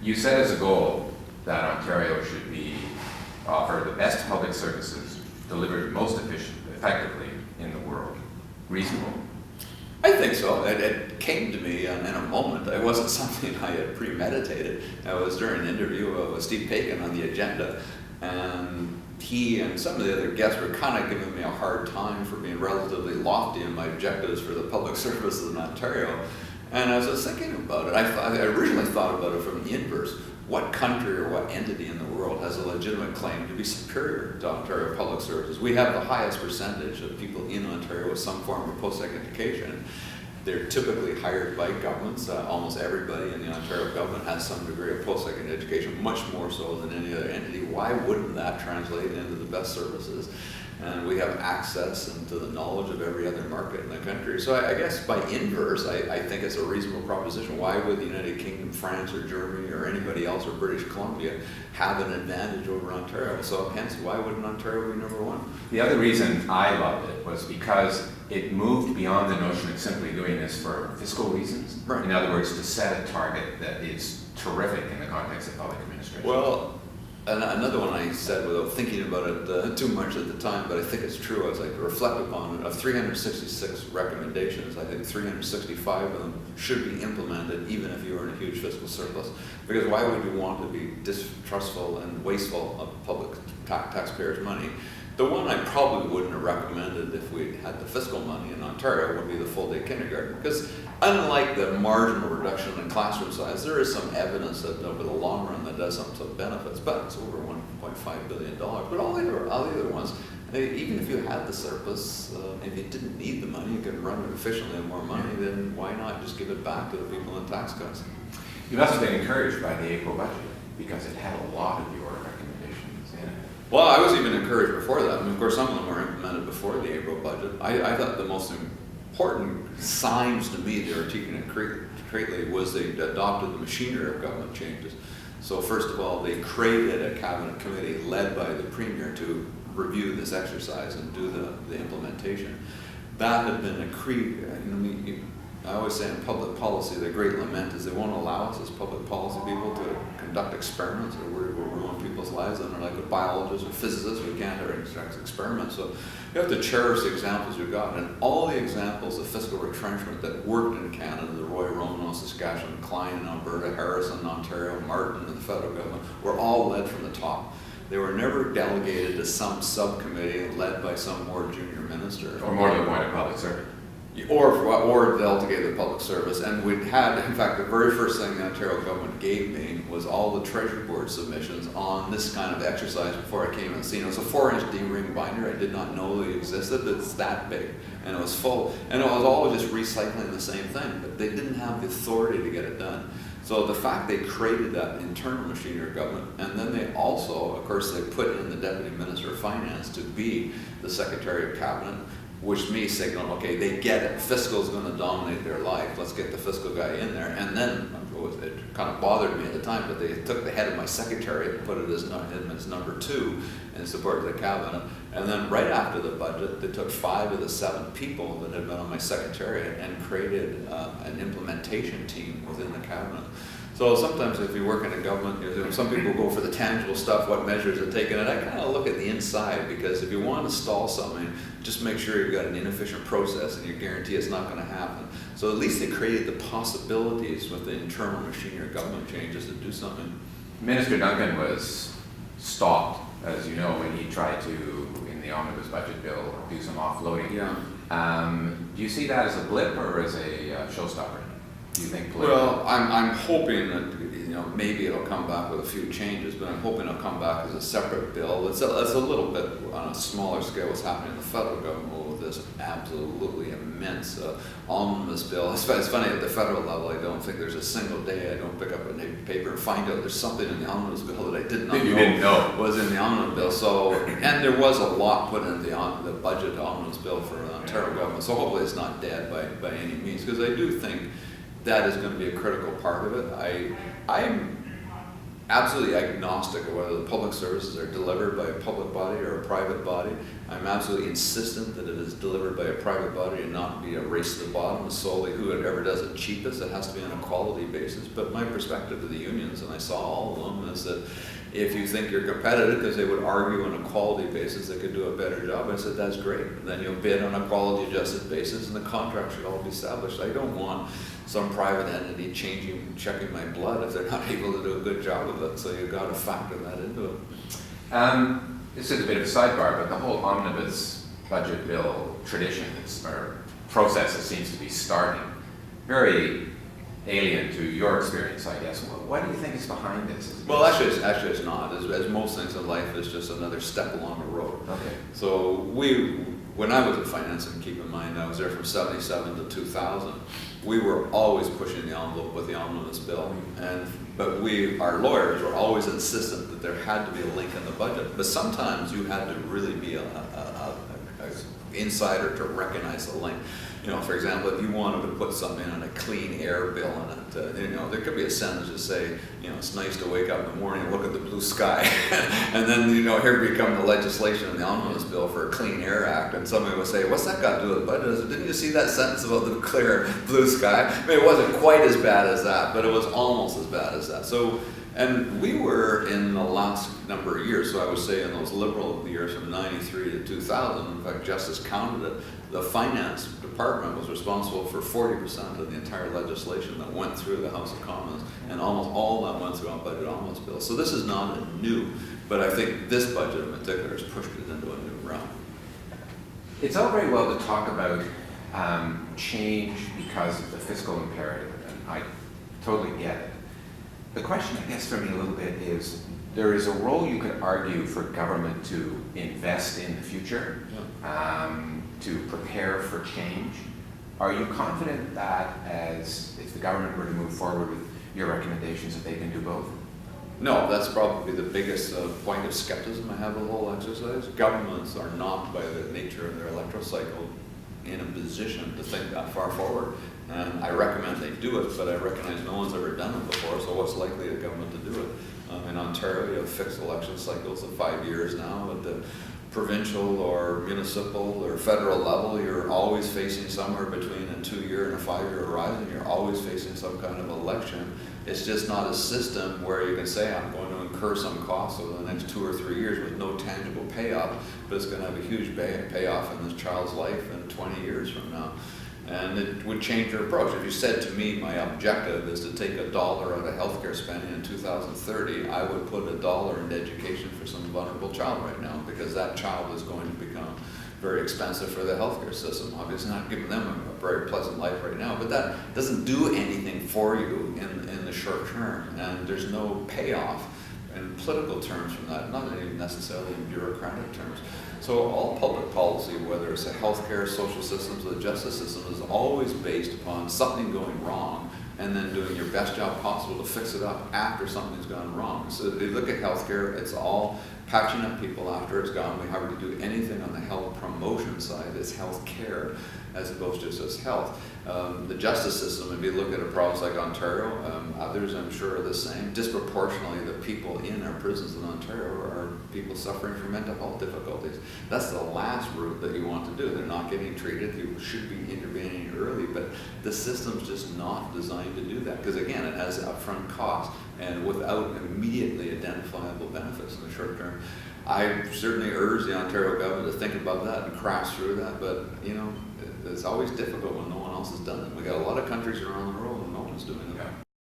You set as a goal that Ontario should offer the best public services delivered most effectively in the world. Reasonable? I think so. It came to me in a moment. It wasn't something I had premeditated. It was during an interview with Steve Paikin on the agenda, and he and some of the other guests were kind of giving me a hard time for being relatively lofty in my objectives for the public services in Ontario. And as I was thinking about it, I originally thought about it from the inverse. What country or what entity in the world has a legitimate claim to be superior to Ontario public services? We have the highest percentage of people in Ontario with some form of post-secondary education. They're typically hired by governments. Almost everybody in the Ontario government has some degree of post-secondary education, much more so than any other entity. Why wouldn't that translate into the best services? And we have access into the knowledge of every other market in the country. So I guess by inverse, I think it's a reasonable proposition. Why would the United Kingdom, France, or Germany, or anybody else, or British Columbia have an advantage over Ontario? So hence, why wouldn't Ontario be number one? The other reason I loved it was because it moved beyond the notion of simply doing this for fiscal reasons. Right. In other words, to set a target that is terrific in the context of public administration. Well, another one I said without thinking about it too much at the time, but I think it's true as I reflect upon it. Of 366 recommendations, I think 365 of them should be implemented even if you were in a huge fiscal surplus. Because why would you want to be distrustful and wasteful of public taxpayers' money? The one I probably wouldn't have recommended if we had the fiscal money in Ontario would be the full-day kindergarten. Because unlike the marginal reduction in classroom size, there is some evidence that over the long run that does have some benefits, but it's over $1.5 billion. But all the other ones, even if you had the surplus, if you didn't need the money, you could run it efficiently and more money, then why not just give it back to the people in tax cuts? You must have been encouraged by the April budget because it had a lot of your recommendations in it. Well, I was even encouraged before that. And of course, some of them were implemented before the April budget. I thought the most important signs to me they were taking it greatly was they adopted the machinery of government changes. So first of all, they created a cabinet committee led by the Premier to review this exercise and do the implementation. That had been I always say in public policy, the great lament is they won't allow us as public policy people to conduct experiments or we'll ruin people's lives. And they're like with biologists or physicists, we can't have experiments. So you have to cherish the examples you've got. And all the examples of fiscal retrenchment that worked in Canada, the Roy Roman in Saskatchewan, Klein in Alberta, Harrison in Ontario, Martin in the federal government, were all led from the top. They were never delegated to some subcommittee led by some more junior minister. Or more to the point of public service. Or delegated to public service. And we'd had, in fact, the very first thing the Ontario government gave me was all the Treasury Board submissions on this kind of exercise before I came on the scene. It was a 4-inch D-ring binder. I did not know they existed. It's that big. And it was full. And it was all just recycling the same thing. But they didn't have the authority to get it done. So the fact they created that internal machinery of government, and then they also, of course, they put in the Deputy Minister of Finance to be the Secretary of Cabinet, which me signaled, okay, they get it. Fiscal is going to dominate their life. Let's get the fiscal guy in there. And then, it kind of bothered me at the time, but they took the head of my secretariat and put it as number 2 in support of the cabinet. And then right after the budget, they took 5 of the 7 people that had been on my secretariat and created an implementation team within the cabinet. So sometimes if you work in a government, some people go for the tangible stuff, what measures are taken, and I kind of look at the inside, because if you want to stall something, just make sure you've got an inefficient process and you guarantee it's not going to happen. So at least they created the possibilities with the internal machinery of government changes to do something. Minister Duncan was stopped, as you know, when he tried to, in the omnibus budget bill, do some offloading. Yeah. Do you see that as a blip or as a showstopper? Do you think Well, I'm hoping that maybe it'll come back with a few changes, but I'm hoping it'll come back as a separate bill. It's a little bit on a smaller scale what's happening in the federal government with this absolutely immense omnibus bill. It's funny, at the federal level, I don't think there's a single day I don't pick up a paper and find out there's something in the omnibus bill that I did not know was in the omnibus bill. So, and there was a lot put in the budget omnibus bill for the Ontario government. So hopefully it's not dead by any means, because I do think that is going to be a critical part of it. I'm absolutely agnostic of whether the public services are delivered by a public body or a private body. I'm absolutely insistent that it is delivered by a private body and not be a race to the bottom, solely whoever does it cheapest. It has to be on a quality basis. But my perspective to the unions, and I saw all of them, is that if you think you're competitive, because they would argue on a quality basis they could do a better job, I said, that's great. Then you'll bid on a quality adjusted basis and the contract should all be established. I don't want some private entity checking my blood if they're not able to do a good job of it. So you've got to factor that into it. This is a bit of a sidebar, but the whole omnibus budget bill tradition or process that seems to be starting, very alien to your experience, I guess. What do you think is behind this? Well, actually it's not. As most things in life, it's just another step along the road. Okay. So when I was in finance, and keep in mind I was there from 77 to 2000, we were always pushing the envelope with the omnibus bill, but our lawyers were always insistent that there had to be a link in the budget. But sometimes you had to really be a insider to recognize the link. You know, for example, if you wanted to put something on a clean air bill in it, you know, there could be a sentence to say, you know, it's nice to wake up in the morning and look at the blue sky. And then, you know, here become the legislation in the omnibus bill for a Clean Air Act, and somebody would say, what's that got to do with the budget? I said, didn't you see that sentence about the clear blue sky? I mean, it wasn't quite as bad as that, but it was almost as bad as that. So, and we were in the last number of years, so I would say in those liberal years from 93 to 2000, in fact, Justice counted it, the finance department was responsible for 40% of the entire legislation that went through the House of Commons, and almost all that went through on budget omnibus bill. So this is not a new, but I think this budget in particular has pushed it into a new realm. It's all very well to talk about change because of the fiscal imperative, and I totally get it. The question, I guess, for me a little bit is, there is a role you could argue for government to invest in the future, to prepare for change. Are you confident that if the government were to move forward with your recommendations, that they can do both? No, that's probably the biggest point of skepticism I have of the whole exercise. Governments are not, by the nature of their electoral cycle, in a position to think that far forward. And I recommend they do it, but I recognize no one's ever done it before, so what's likely a government to do it? In Ontario, you have fixed election cycles of 5 years now. At the provincial or municipal or federal level, you're always facing somewhere between a 2-year and a 5-year horizon. You're always facing some kind of election. It's just not a system where you can say, I'm going to incur some costs over the next 2 or 3 years with no tangible payoff, but it's going to have a huge payoff in this child's life in 20 years from now. And it would change your approach. If you said to me, my objective is to take $1 out of healthcare spending in 2030, I would put $1 into education for some vulnerable child right now, because that child is going to become very expensive for the healthcare system. Obviously not giving them a very pleasant life right now, but that doesn't do anything for you in the short term, and there's no payoff in political terms from that, not even necessarily in bureaucratic terms. So all public policy, whether it's the healthcare, social systems, or the justice system, is always based upon something going wrong and then doing your best job possible to fix it up after something's gone wrong. So if you look at healthcare, it's all patching up people after it's gone. We hardly do anything on the health promotion side. It's health care as opposed to just health. The justice system, if you look at a province like Ontario, others I'm sure are the same. Disproportionately, the people in our prisons in Ontario are people suffering from mental health difficulties. That's the last route that you want to do. They're not getting treated. You should be intervening early, but the system's just not designed to do that, because again, it has upfront costs and without immediately identifiable benefits in the short term. I certainly urge the Ontario government to think about that and crash through that, but you know, it's always difficult when no one else has done it. We got a lot of countries around the world and no one's doing it. Yeah.